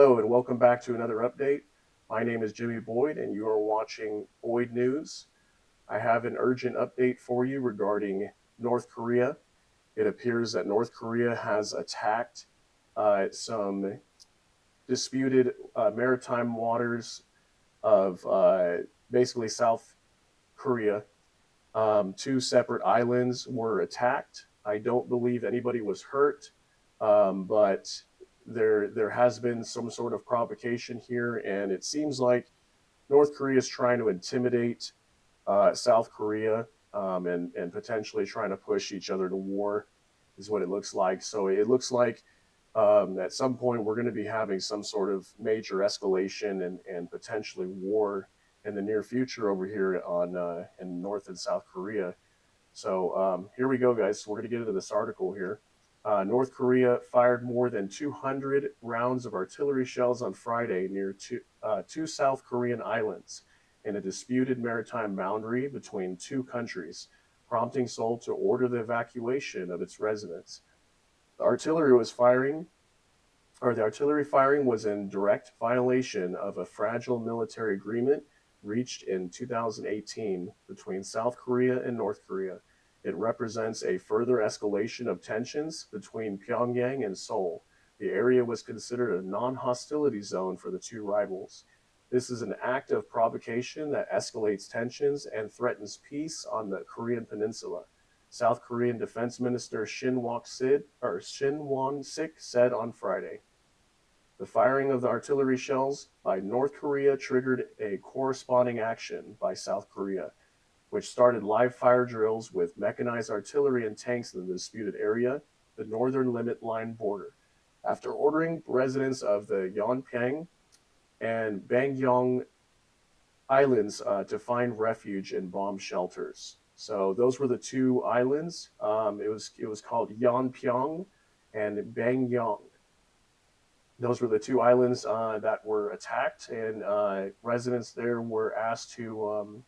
Hello and welcome back to another update. My name is Jimmy Boyd and you are watching Boyd News. I have an urgent update for you regarding North Korea. It appears that North Korea has attacked some disputed maritime waters of basically South Korea. Two separate islands were attacked. I don't believe anybody was hurt, but there has been some sort of provocation here, and it seems like North Korea is trying to intimidate South Korea and potentially trying to push each other to war, is what it looks like. So it looks like at some point we're going to be having some sort of major escalation and potentially war in the near future over here on in North and South Korea. So here we go, guys. So we're going to get into this article here. North Korea fired more than 200 rounds of artillery shells on Friday near two South Korean islands in a disputed maritime boundary between two countries, prompting Seoul to order the evacuation of its residents. The artillery was firing, the artillery firing was in direct violation of a fragile military agreement reached in 2018 between South Korea and North Korea. It represents a further escalation of tensions between Pyongyang and Seoul. The area was considered a non hostility zone for the two rivals. This is an act of provocation that escalates tensions and threatens peace on the Korean peninsula. South Korean Defense Minister Shin Won-sik said on Friday. The firing of the artillery shells by North Korea triggered a corresponding action by South Korea, which started live fire drills with mechanized artillery and tanks in the disputed area, the northern limit line border, after ordering residents of the Yeonpyeong and Bangyong Islands to find refuge in bomb shelters. So those were the two islands. It was called Yeonpyeong and Bangyong. Those were the two islands that were attacked, and residents there were asked to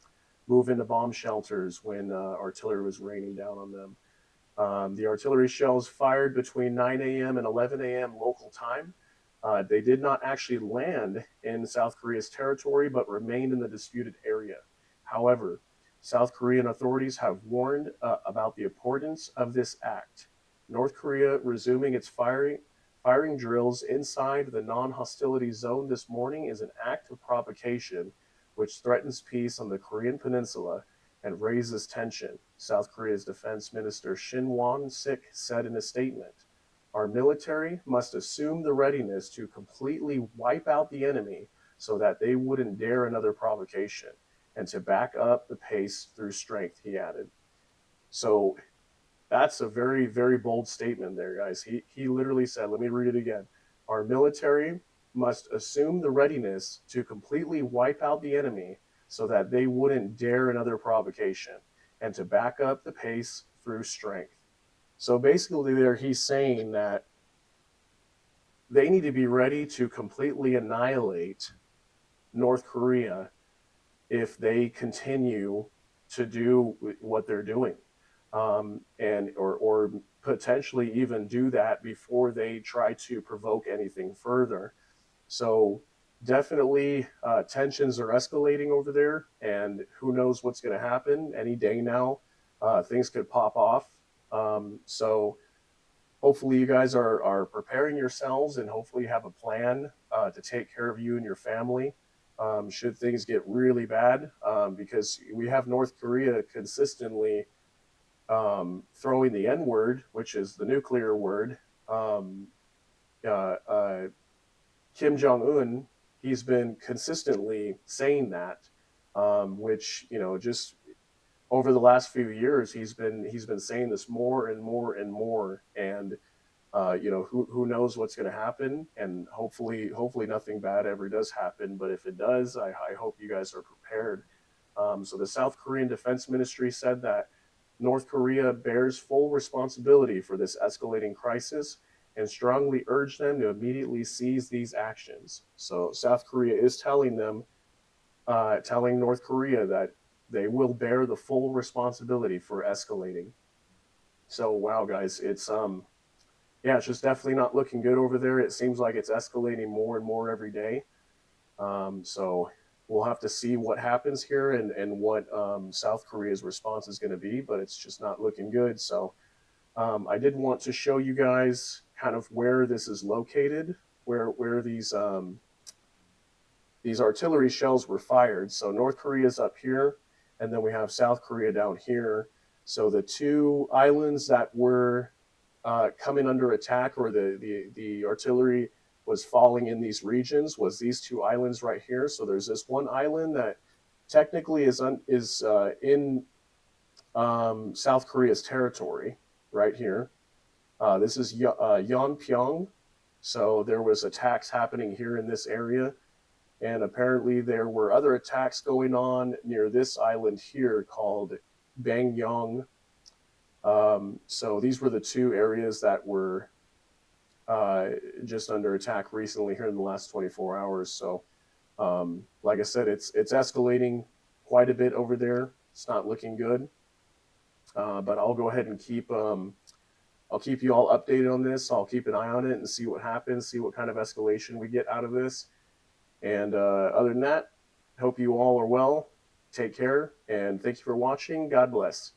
move into bomb shelters when artillery was raining down on them. The artillery shells fired between 9 a.m. and 11 a.m. local time. They did not actually land in South Korea's territory, but remained in the disputed area. However, South Korean authorities have warned about the importance of this act. North Korea resuming its firing drills inside the non hostility zone this morning is an act of provocation which threatens peace on the Korean peninsula and raises tension, South Korea's Defense Minister Shin Won-sik said in a statement. Our military must assume the readiness to completely wipe out the enemy so that they wouldn't dare another provocation, and to back up the pace through strength, he added. So that's a very, very bold statement there, guys. He literally said, let me read it again. Our military must assume the readiness to completely wipe out the enemy so that they wouldn't dare another provocation, and to back up the pace through strength. So basically, there he's saying that they need to be ready to completely annihilate North Korea if they continue to do what they're doing, and or potentially even do that before they try to provoke anything further. So definitely tensions are escalating over there, and who knows what's going to happen any day now. Things could pop off. So hopefully you guys are preparing yourselves, and hopefully you have a plan to take care of you and your family should things get really bad, because we have North Korea consistently throwing the N word, which is the nuclear word. Um, uh, uh, Kim Jong Un, he's been consistently saying that, which just over the last few years, he's been saying this more and more and more, and who knows what's going to happen, and hopefully nothing bad ever does happen. But if it does, I hope you guys are prepared. So the South Korean Defense Ministry said that North Korea bears full responsibility for this escalating crisis and strongly urged them to immediately seize these actions. So South Korea is telling North Korea that they will bear the full responsibility for escalating. So wow, guys, yeah, it's just definitely not looking good over there. It seems like it's escalating more and more every day. So we'll have to see what happens here and what South Korea's response is going to be, but it's just not looking good. So I did want to show you guys kind of where this is located, where these artillery shells were fired. So North Korea's up here, and then we have South Korea down here. So the two islands that were coming under attack, or the artillery was falling in these regions, was these two islands right here. So there's this one island that technically is in South Korea's territory right here. This is Yeonpyeong. So there was attacks happening here in this area, and apparently there were other attacks going on near this island here called Bangyong. So these were the two areas that were uh, just under attack recently here in the last 24 hours. So, like I said, it's escalating quite a bit over there. It's not looking good, but I'll go ahead and I'll keep you all updated on this. I'll keep an eye on it and see what happens, see what kind of escalation we get out of this. And other than that, hope you all are well. Take care, and thank you for watching. God bless.